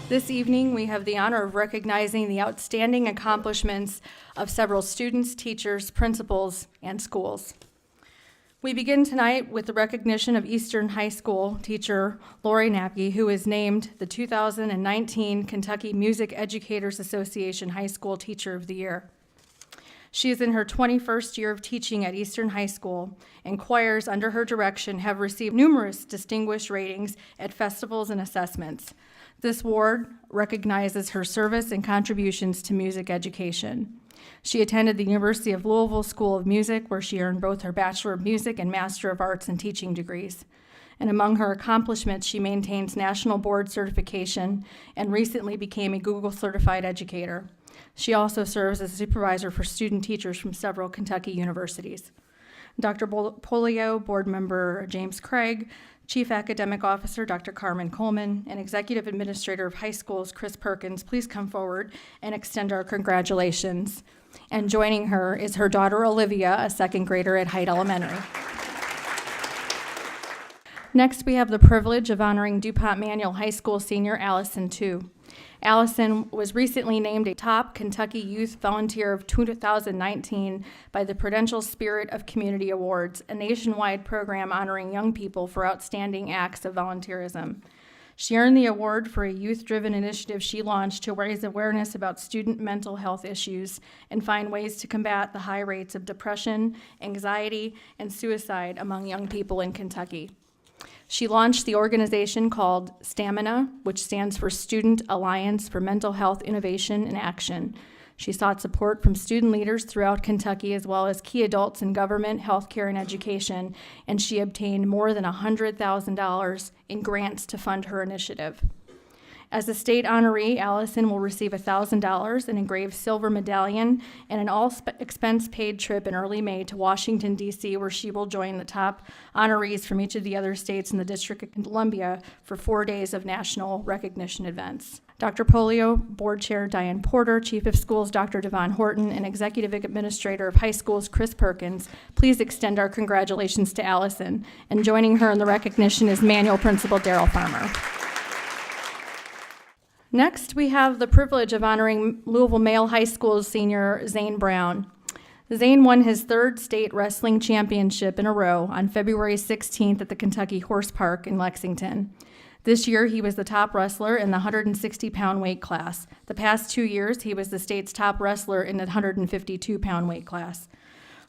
This evening, we have the honor of recognizing the outstanding accomplishments of several students, teachers, principals, and schools. We begin tonight with the recognition of Eastern High School teacher Lori Napke, who is named the 2019 Kentucky Music Educators Association High School Teacher of the Year. She is in her 21st year of teaching at Eastern High School, and choirs under her direction have received numerous distinguished ratings at festivals and assessments. This award recognizes her service and contributions to music education. She attended the University of Louisville School of Music, where she earned both her Bachelor of Music and Master of Arts in Teaching degrees. And among her accomplishments, she maintains national board certification and recently became a Google certified educator. She also serves as a supervisor for student teachers from several Kentucky universities. Dr. Polio, Board Member James Craig, Chief Academic Officer Dr. Carmen Coleman, and Executive Administrator of High Schools Chris Perkins, please come forward and extend our congratulations. And joining her is her daughter Olivia, a second grader at Height Elementary. Next, we have the privilege of honoring DuPont Manual High School senior Allison Tu. Allison was recently named a top Kentucky Youth Volunteer of 2019 by the Prudential Spirit of Community Awards, a nationwide program honoring young people for outstanding acts of volunteerism. She earned the award for a youth-driven initiative she launched to raise awareness about student mental health issues and find ways to combat the high rates of depression, anxiety, and suicide among young people in Kentucky. She launched the organization called Stamina, which stands for Student Alliance for Mental Health Innovation and Action. She sought support from student leaders throughout Kentucky, as well as key adults in government, healthcare, and education, and she obtained more than $100,000 in grants to fund her initiative. As a state honoree, Allison will receive $1,000, an engraved silver medallion, and an all-expense-paid trip in early May to Washington, D.C., where she will join the top honorees from each of the other states in the District of Columbia for 4 days of national recognition events. Dr. Polio, Board Chair Diane Porter, Chief of Schools Dr. Devon Horton, and Executive Administrator of High Schools Chris Perkins, please extend our congratulations to Allison. And joining her in the recognition is Manual Principal Daryl Farmer. Next, we have the privilege of honoring Louisville Male High School senior Zane Brown. Zane won his third state wrestling championship in a row on February 16th at the Kentucky Horse Park in Lexington. This year, he was the top wrestler in the 160-pound weight class. The past 2 years, he was the state's top wrestler in the 152-pound weight class.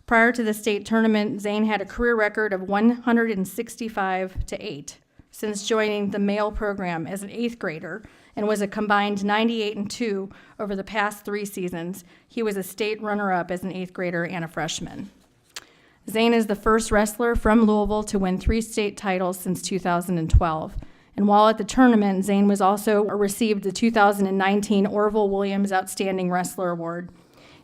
Prior to the state tournament, Zane had a career record of 165-8 since joining the male program as an 8th grader, and was a combined 98-2 over the past 3 seasons. He was a state runner-up as an 8th grader and a freshman. Zane is the first wrestler from Louisville to win 3 state titles since 2012. And while at the tournament, Zane was also received the 2019 Orville Williams Outstanding Wrestler Award.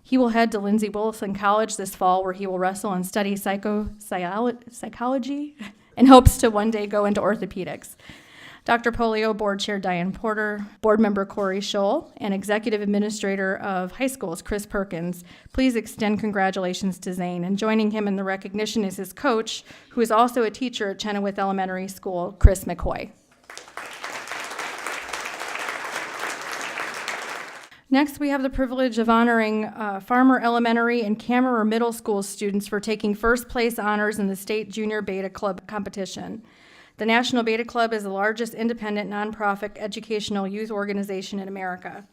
He will head to Lindsey Wilson College this fall, where he will wrestle and study psychology and hopes to one day go into orthopedics. Dr. Polio, Board Chair Diane Porter, Board Member Corey Scholl, and Executive Administrator of High Schools Chris Perkins, please extend congratulations to Zane. And joining him in the recognition is his coach, who is also a teacher at Kenwood Elementary School, Chris McCoy. Next, we have the privilege of honoring Farmer Elementary and Cameron Middle School students for taking first place honors in the State Junior Beta Club competition. The National Beta Club is the largest independent nonprofit educational youth organization in America.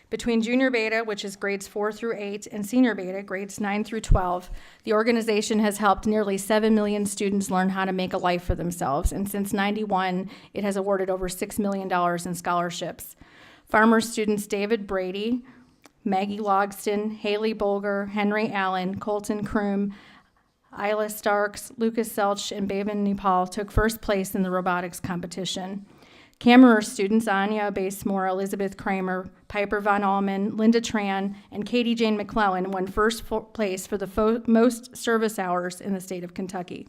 Between Junior Beta, which is grades 4 through 8, and Senior Beta, grades 9 through 12, the organization has helped nearly 7 million students learn how to make a life for themselves, and since '91, it has awarded over $6 million in scholarships. Farmer students David Brady, Maggie Logston, Haley Bolger, Henry Allen, Colton Kroom, Isla Starks, Lucas Selch, and Baben Nepal took first place in the robotics competition. Cameron students Anya Basemore, Elizabeth Kramer, Piper Von Allman, Linda Tran, and Katie Jane McClellan won first place for the most service hours in the state of Kentucky.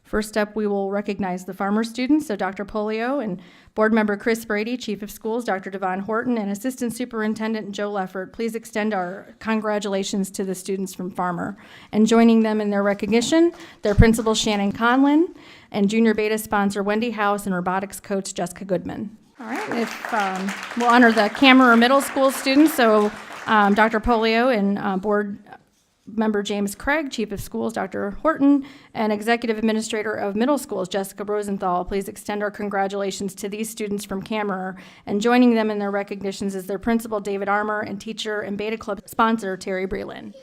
First up, we will recognize the farmer students, so Dr. Polio and Board Member Chris Brady, Chief of Schools Dr. Devon Horton, and Assistant Superintendent Joe Leffert. Please extend our congratulations to the students from Farmer. And joining them in their recognition, their principal Shannon Conlin, and Junior Beta sponsor Wendy House and robotics coach Jessica Goodman. All right, if we'll honor the Cameron Middle School students, so Dr. Polio and Board Member James Craig, Chief of Schools Dr. Horton, and Executive Administrator of Middle Schools Jessica Rosenthal, please extend our congratulations to these students from Cameron, and joining them in their recognitions is their principal David Armour and teacher and Beta Club sponsor Terry Breland.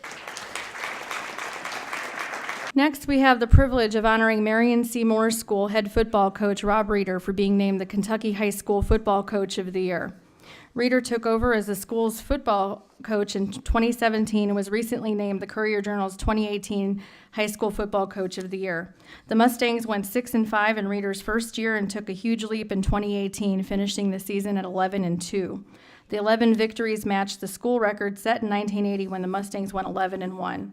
Next, we have the privilege of honoring Marion Seymour School head football coach Rob Reeder for being named the Kentucky High School Football Coach of the Year. Reeder took over as the school's football coach in 2017 and was recently named the Courier-Journal's 2018 High School Football Coach of the Year. The Mustangs went 6-5 in Reeder's first year and took a huge leap in 2018, finishing the season at 11-2. The 11 victories matched the school record set in 1980 when the Mustangs went 11-1.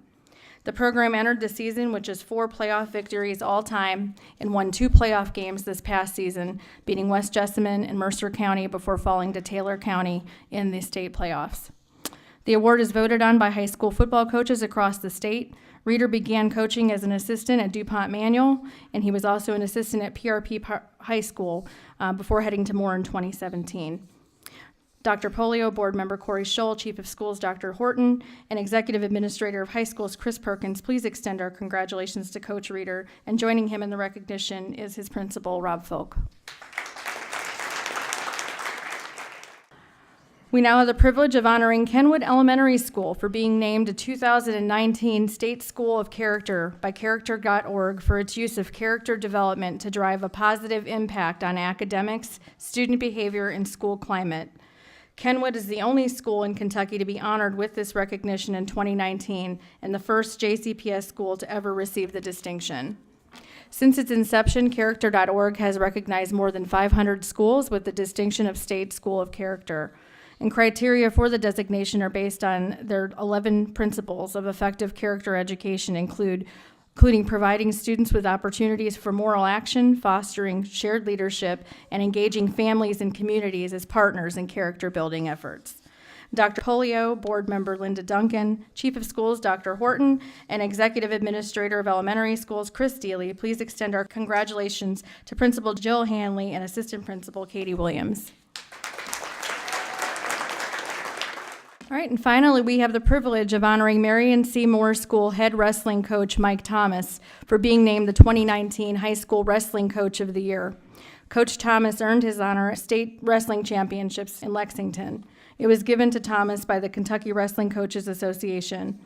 The program entered the season with just 4 playoff victories all time and won 2 playoff games this past season, beating West Jessamine and Mercer County before falling to Taylor County in the state playoffs. The award is voted on by high school football coaches across the state. Reeder began coaching as an assistant at DuPont Manual, and he was also an assistant at PRP High School before heading to Moore in 2017. Dr. Polio, Board Member Corey Scholl, Chief of Schools Dr. Horton, and Executive Administrator of High Schools Chris Perkins, please extend our congratulations to Coach Reeder, and joining him in the recognition is his principal, Rob Folk. We now have the privilege of honoring Kenwood Elementary School for being named a 2019 State School of Character by Character.org for its use of character development to drive a positive impact on academics, student behavior, and school climate. Kenwood is the only school in Kentucky to be honored with this recognition in 2019 and the first JCPS school to ever receive the distinction. Since its inception, Character.org has recognized more than 500 schools with the distinction of State School of Character. And criteria for the designation are based on their 11 principles of effective character education, including providing students with opportunities for moral action, fostering shared leadership, and engaging families and communities as partners in character-building efforts. Dr. Polio, Board Member Linda Duncan, Chief of Schools Dr. Horton, and Executive Administrator of Elementary Schools Chris Deely, please extend our congratulations to Principal Jill Hanley and Assistant Principal Katie Williams. All right, and finally, we have the privilege of honoring Marion Seymour School head wrestling coach Mike Thomas for being named the 2019 High School Wrestling Coach of the Year. Coach Thomas earned his honor at state wrestling championships in Lexington. It was given to Thomas by the Kentucky Wrestling Coaches Association.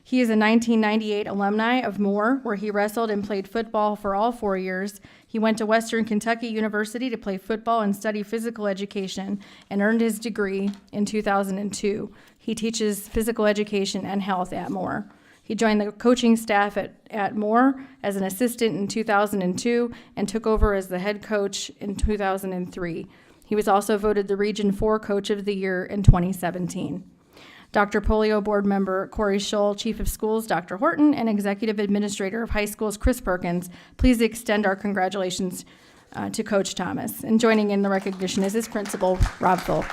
He is a 1998 alumni of Moore, where he wrestled and played football for all 4 years. He went to Western Kentucky University to play football and study physical education and earned his degree in 2002. He teaches physical education and health at Moore. He joined the coaching staff at Moore as an assistant in 2002 and took over as the head coach in 2003. He was also voted the Region 4 Coach of the Year in 2017. Dr. Polio, Board Member Corey Scholl, Chief of Schools Dr. Horton, and Executive Administrator of High Schools Chris Perkins, please extend our congratulations to Coach Thomas. And joining in the recognition is his principal, Rob Folk.